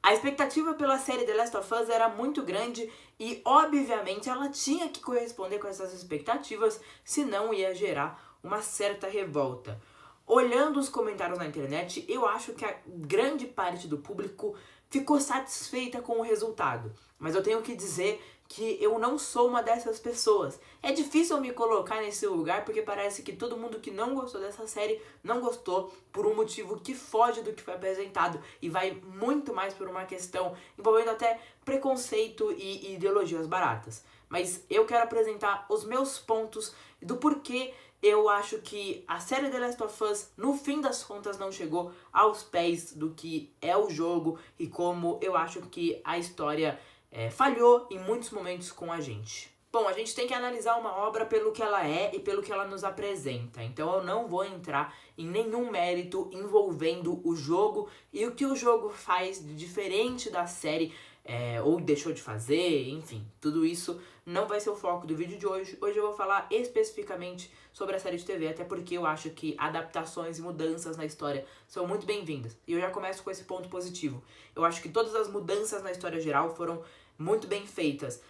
A expectativa pela série The Last of Us era muito grande e, obviamente, ela tinha que corresponder com essas expectativas, senão ia gerar uma certa revolta. Olhando os comentários na internet, eu acho que a grande parte do público ficou satisfeita com o resultado. Mas eu tenho que dizer que eu não sou uma dessas pessoas. É difícil eu me colocar nesse lugar porque parece que todo mundo que não gostou dessa série não gostou por um motivo que foge do que foi apresentado e vai muito mais por uma questão envolvendo até preconceito e ideologias baratas. Mas eu quero apresentar os meus pontos do porquê eu acho que a série The Last of Us, no fim das contas, não chegou aos pés do que é o jogo e como eu acho que a história falhou em muitos momentos com a gente. Bom, a gente tem que analisar uma obra pelo que ela é e pelo que ela nos apresenta. Então eu não vou entrar em nenhum mérito envolvendo o jogo e o que o jogo faz de diferente da série, ou deixou de fazer, enfim. Tudo isso não vai ser o foco do vídeo de hoje. Hoje eu vou falar especificamente sobre a série de TV, até porque eu acho que adaptações e mudanças na história são muito bem-vindas. E eu já começo com esse ponto positivo. Eu acho que todas as mudanças na história geral foram muito bem feitas.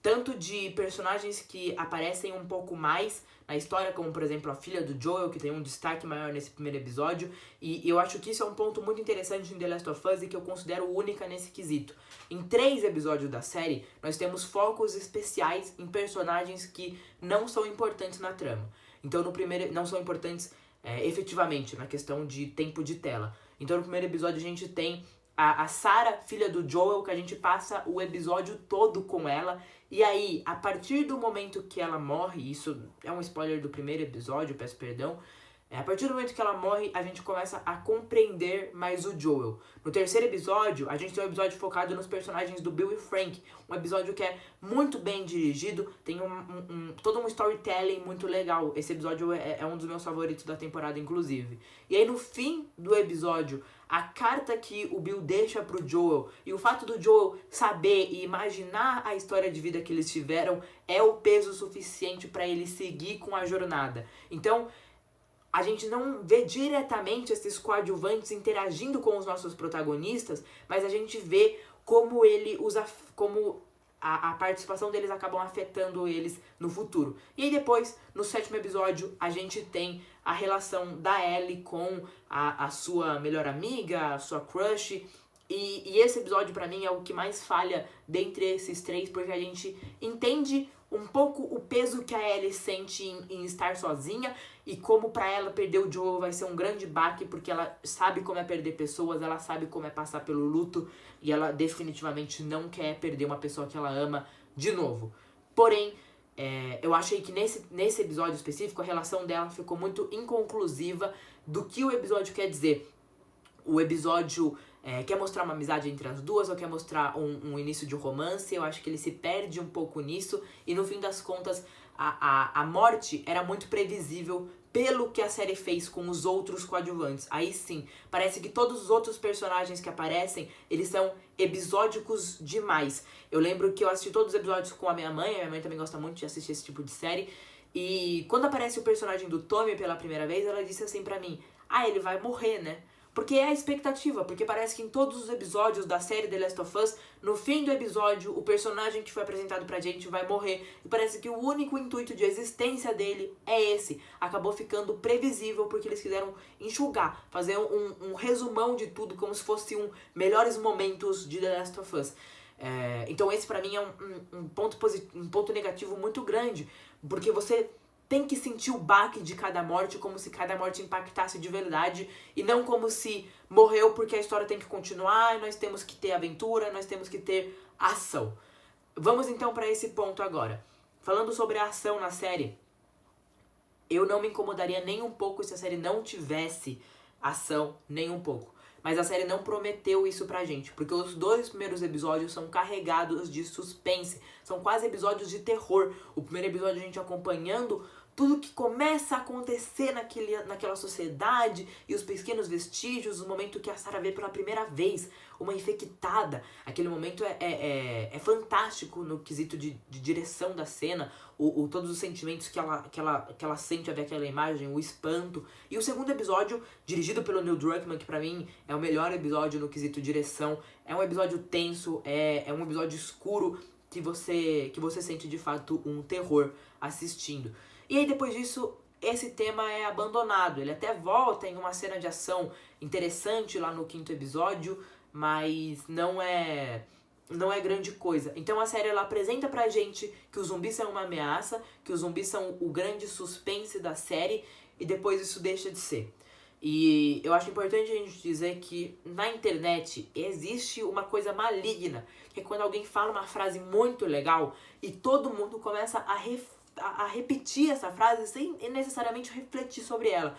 Tanto de personagens que aparecem um pouco mais na história, como por exemplo a filha do Joel, que tem um destaque maior nesse primeiro episódio, e eu acho que isso é um ponto muito interessante em The Last of Us e que eu considero única nesse quesito. Em 3 episódios da série, nós temos focos especiais em personagens que não são importantes na trama. Então no primeiro, não são importantes efetivamente na questão de tempo de tela. Então no primeiro episódio a gente tem a Sarah, filha do Joel, que a gente passa o episódio todo com ela. E aí, a partir do momento que ela morre, isso é um spoiler do primeiro episódio, peço perdão. A partir do momento que ela morre, a gente começa a compreender mais o Joel. No terceiro episódio, a gente tem um episódio focado nos personagens do Bill e Frank. Um episódio que é muito bem dirigido, tem todo um storytelling muito legal. Esse episódio é um dos meus favoritos da temporada, inclusive. E aí, no fim do episódio, a carta que o Bill deixa pro Joel e o fato do Joel saber e imaginar a história de vida que eles tiveram é o peso suficiente para ele seguir com a jornada. Então, a gente não vê diretamente esses coadjuvantes interagindo com os nossos protagonistas, mas a gente vê como ele usa, como a participação deles acabam afetando eles no futuro. E aí depois, no 7º episódio, a gente tem a relação da Ellie com a sua melhor amiga, a sua crush. E esse episódio pra mim é o que mais falha dentre esses 3, porque a gente entende um pouco o peso que a Ellie sente em estar sozinha e como pra ela perder o Joel vai ser um grande baque, porque ela sabe como é perder pessoas, ela sabe como é passar pelo luto e ela definitivamente não quer perder uma pessoa que ela ama de novo. Porém, eu achei que nesse episódio específico a relação dela ficou muito inconclusiva do que o episódio quer dizer. O episódio quer mostrar uma amizade entre as duas ou quer mostrar um início de romance. Eu acho que ele se perde um pouco nisso e no fim das contas a morte era muito previsível pelo que a série fez com os outros coadjuvantes. Aí sim, parece que todos os outros personagens que aparecem, eles são episódicos demais. Eu lembro que eu assisti todos os episódios com a minha mãe também gosta muito de assistir esse tipo de série, e quando aparece o personagem do Tommy pela primeira vez, ela disse assim pra mim: ele vai morrer, né? Porque é a expectativa, porque parece que em todos os episódios da série The Last of Us, no fim do episódio, o personagem que foi apresentado pra gente vai morrer. E parece que o único intuito de existência dele é esse. Acabou ficando previsível porque eles quiseram enxugar, fazer um resumão de tudo, como se fosse melhores momentos de The Last of Us. Então esse pra mim é um ponto negativo muito grande, porque você tem que sentir o baque de cada morte como se cada morte impactasse de verdade e não como se morreu porque a história tem que continuar, nós temos que ter aventura, nós temos que ter ação. Vamos então para esse ponto agora. Falando sobre a ação na série, eu não me incomodaria nem um pouco se a série não tivesse ação, nem um pouco. Mas a série não prometeu isso pra gente, porque os 2 primeiros episódios são carregados de suspense, são quase episódios de terror. O primeiro episódio a gente acompanhando tudo que começa a acontecer naquela sociedade e os pequenos vestígios, o momento que a Sarah vê pela primeira vez uma infectada. Aquele momento é fantástico no quesito de direção da cena, todos os sentimentos que ela sente ao ver aquela imagem, o espanto. E o segundo episódio, dirigido pelo Neil Druckmann, que pra mim é o melhor episódio no quesito direção, é um episódio tenso, é um episódio escuro, que você sente de fato um terror assistindo. E aí depois disso, esse tema é abandonado. Ele até volta em uma cena de ação interessante lá no 5º episódio, mas não é grande coisa. Então a série ela apresenta pra gente que os zumbis são uma ameaça, que os zumbis são o grande suspense da série, e depois isso deixa de ser. E eu acho importante a gente dizer que na internet existe uma coisa maligna, que é quando alguém fala uma frase muito legal e todo mundo começa a repetir essa frase sem necessariamente refletir sobre ela.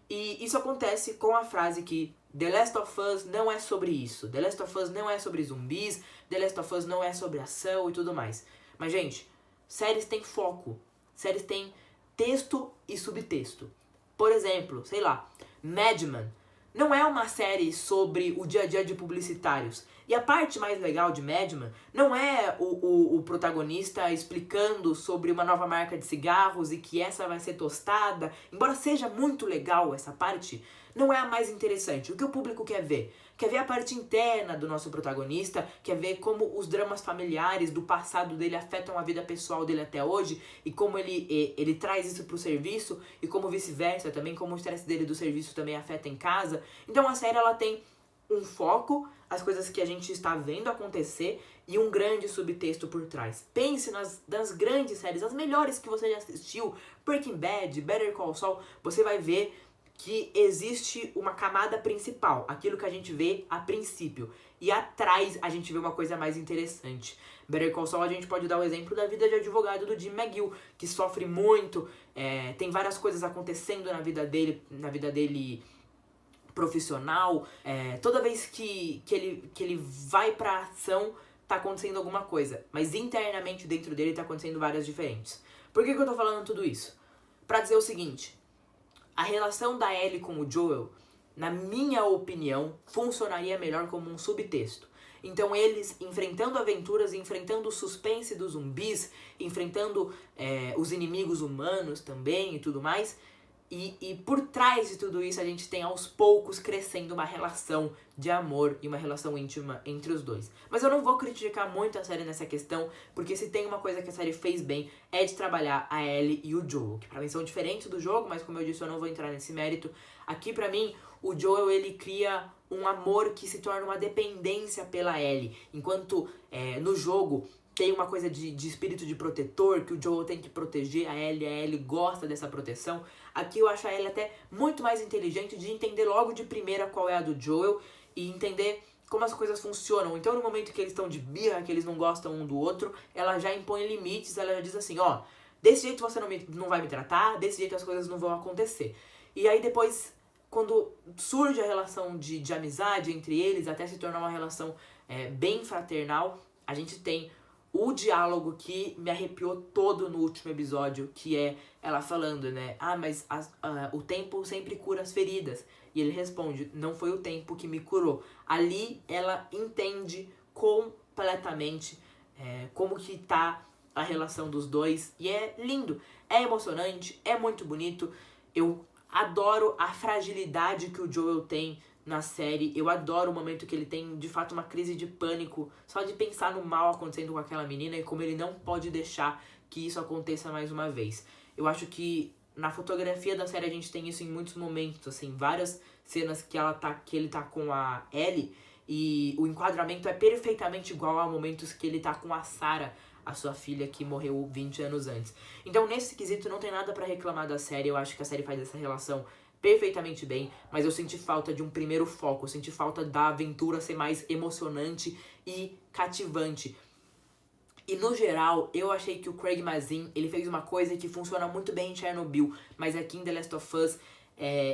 E isso acontece com a frase que The Last of Us não é sobre isso. The Last of Us não é sobre zumbis. The Last of Us não é sobre ação e tudo mais. Mas, gente, séries têm foco. Séries têm texto e subtexto. Por exemplo, sei lá, Mad Men não é uma série sobre o dia a dia de publicitários. E a parte mais legal de Mad Men não é o protagonista explicando sobre uma nova marca de cigarros e que essa vai ser tostada. Embora seja muito legal essa parte, não é a mais interessante. O que o público quer ver? Quer ver a parte interna do nosso protagonista, quer ver como os dramas familiares do passado dele afetam a vida pessoal dele até hoje e como ele traz isso pro serviço e como vice-versa também, como o estresse dele do serviço também afeta em casa. Então a série ela tem um foco, as coisas que a gente está vendo acontecer e um grande subtexto por trás. Pense nas grandes séries, as melhores que você já assistiu, Breaking Bad, Better Call Saul, você vai ver que existe uma camada principal, aquilo que a gente vê a princípio, e atrás a gente vê uma coisa mais interessante. Better Call Saul a gente pode dar o exemplo da vida de advogado do Jim McGill, que sofre muito, tem várias coisas acontecendo na vida dele profissional, toda vez que ele vai pra ação, tá acontecendo alguma coisa, mas internamente dentro dele tá acontecendo várias diferentes. Por que eu tô falando tudo isso? Pra dizer o seguinte: a relação da Ellie com o Joel, na minha opinião, funcionaria melhor como um subtexto. Então eles enfrentando aventuras, enfrentando o suspense dos zumbis, enfrentando os inimigos humanos também e tudo mais. E por trás de tudo isso a gente tem aos poucos crescendo uma relação de amor e uma relação íntima entre os dois. Mas eu não vou criticar muito a série nessa questão, porque se tem uma coisa que a série fez bem é de trabalhar a Ellie e o Joel, que pra mim são diferentes do jogo, mas como eu disse eu não vou entrar nesse mérito. Aqui pra mim o Joel ele cria um amor que se torna uma dependência pela Ellie, enquanto no jogo tem uma coisa de espírito de protetor, que o Joel tem que proteger a Ellie gosta dessa proteção. Aqui eu acho a Ellie até muito mais inteligente de entender logo de primeira qual é a do Joel e entender como as coisas funcionam. Então no momento que eles estão de birra, que eles não gostam um do outro, ela já impõe limites, ela já diz assim, ó, desse jeito você não vai me tratar, desse jeito as coisas não vão acontecer. E aí depois, quando surge a relação de amizade entre eles, até se tornar uma relação bem fraternal, a gente tem o diálogo que me arrepiou todo no último episódio, que é ela falando, né? Ah, mas o tempo sempre cura as feridas. E ele responde, não foi o tempo que me curou. Ali ela entende completamente como que tá a relação dos dois. E é lindo, é emocionante, é muito bonito. Eu adoro a fragilidade que o Joel tem na série. Eu adoro o momento que ele tem, de fato, uma crise de pânico só de pensar no mal acontecendo com aquela menina e como ele não pode deixar que isso aconteça mais uma vez. Eu acho que na fotografia da série a gente tem isso em muitos momentos, assim, várias cenas que ele tá com a Ellie e o enquadramento é perfeitamente igual a momentos que ele tá com a Sarah, a sua filha que morreu 20 anos antes. Então nesse quesito não tem nada pra reclamar da série. Eu acho que a série faz essa relação perfeitamente bem, mas eu senti falta de um primeiro foco, eu senti falta da aventura ser mais emocionante e cativante. E no geral, eu achei que o Craig Mazin, ele fez uma coisa que funciona muito bem em Chernobyl, mas aqui em The Last of Us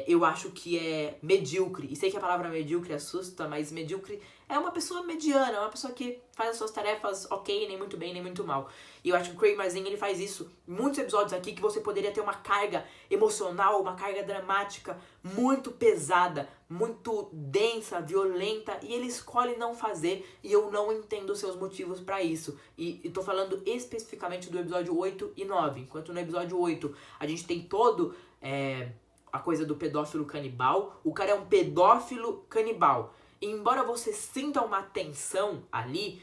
eu acho que é medíocre. E sei que a palavra medíocre assusta, mas medíocre é uma pessoa mediana, é uma pessoa que faz as suas tarefas ok, nem muito bem, nem muito mal. E eu acho que o Craig Mazin, ele faz isso em muitos episódios aqui, que você poderia ter uma carga emocional, uma carga dramática muito pesada, muito densa, violenta, e ele escolhe não fazer, e eu não entendo os seus motivos pra isso. E tô falando especificamente do episódio 8 e 9, enquanto no episódio 8 a gente tem todo a coisa do pedófilo canibal. O cara é um pedófilo canibal. E embora você sinta uma tensão ali,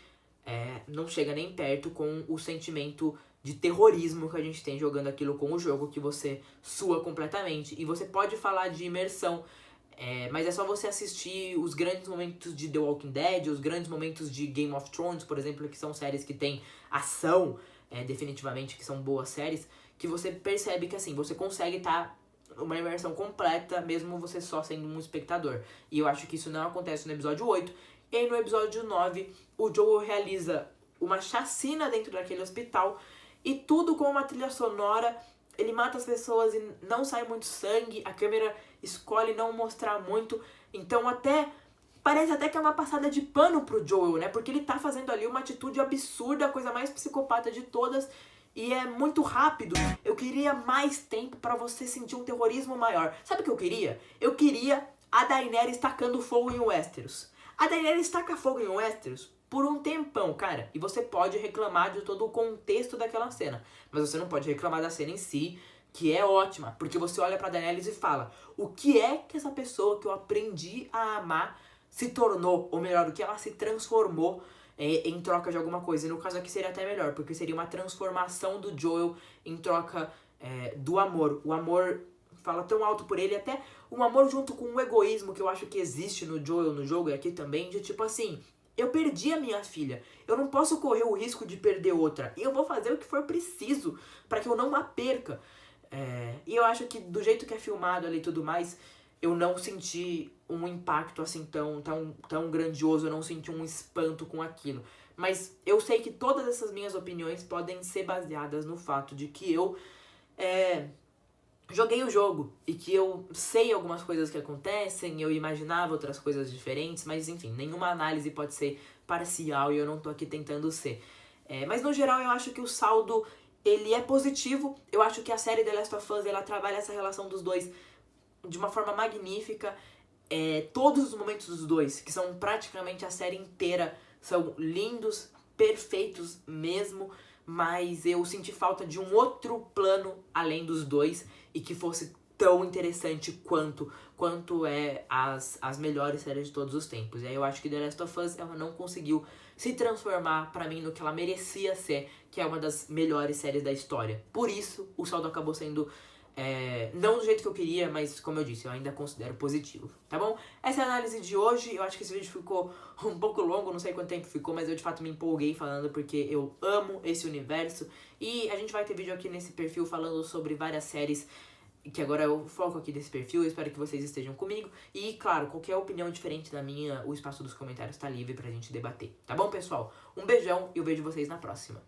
não chega nem perto com o sentimento de terrorismo que a gente tem jogando aquilo com o jogo, que você sua completamente. E você pode falar de imersão, mas é só você assistir os grandes momentos de The Walking Dead, os grandes momentos de Game of Thrones, por exemplo, que são séries que tem ação, definitivamente, que são boas séries, que você percebe que assim, você consegue estar uma imersão completa, mesmo você só sendo um espectador. E eu acho que isso não acontece no episódio 8. E aí no episódio 9, o Joel realiza uma chacina dentro daquele hospital, e tudo com uma trilha sonora. Ele mata as pessoas e não sai muito sangue, a câmera escolhe não mostrar muito, então parece até que é uma passada de pano pro Joel, né? Porque ele tá fazendo ali uma atitude absurda, a coisa mais psicopata de todas, e é muito rápido. Eu queria mais tempo pra você sentir um terrorismo maior. Sabe o que eu queria? Eu queria a Daenerys tacando fogo em Westeros. A Daenerys taca fogo em Westeros por um tempão, cara. E você pode reclamar de todo o contexto daquela cena, mas você não pode reclamar da cena em si, que é ótima. Porque você olha pra Daenerys e fala: o que é que essa pessoa que eu aprendi a amar se tornou? Ou melhor, o que ela se transformou em troca de alguma coisa. E no caso aqui seria até melhor, porque seria uma transformação do Joel em troca do amor. O amor fala tão alto por ele, até um amor junto com um egoísmo que eu acho que existe no Joel, no jogo e aqui também, de tipo assim: eu perdi a minha filha, eu não posso correr o risco de perder outra, e eu vou fazer o que for preciso para que eu não a perca. E eu acho que do jeito que é filmado ali e tudo mais, eu não senti um impacto assim tão grandioso, eu não senti um espanto com aquilo. Mas eu sei que todas essas minhas opiniões podem ser baseadas no fato de que eu joguei o jogo e que eu sei algumas coisas que acontecem, eu imaginava outras coisas diferentes, mas enfim, nenhuma análise pode ser parcial e eu não tô aqui tentando ser. Mas no geral eu acho que o saldo, ele é positivo. Eu acho que a série The Last of Us, ela trabalha essa relação dos dois de uma forma magnífica. Todos os momentos dos dois, que são praticamente a série inteira, são lindos, perfeitos mesmo, mas eu senti falta de um outro plano além dos dois e que fosse tão interessante quanto as melhores séries de todos os tempos. E aí eu acho que The Last of Us, ela não conseguiu se transformar pra mim no que ela merecia ser, que é uma das melhores séries da história. Por isso, o saldo acabou sendo não do jeito que eu queria, mas como eu disse, eu ainda considero positivo, tá bom? Essa é a análise de hoje. Eu acho que esse vídeo ficou um pouco longo, não sei quanto tempo ficou, mas eu de fato me empolguei falando porque eu amo esse universo. E a gente vai ter vídeo aqui nesse perfil falando sobre várias séries, que agora é o foco aqui desse perfil. Eu espero que vocês estejam comigo. E claro, qualquer opinião diferente da minha, o espaço dos comentários tá livre pra gente debater, tá bom, pessoal? Um beijão e eu vejo vocês na próxima.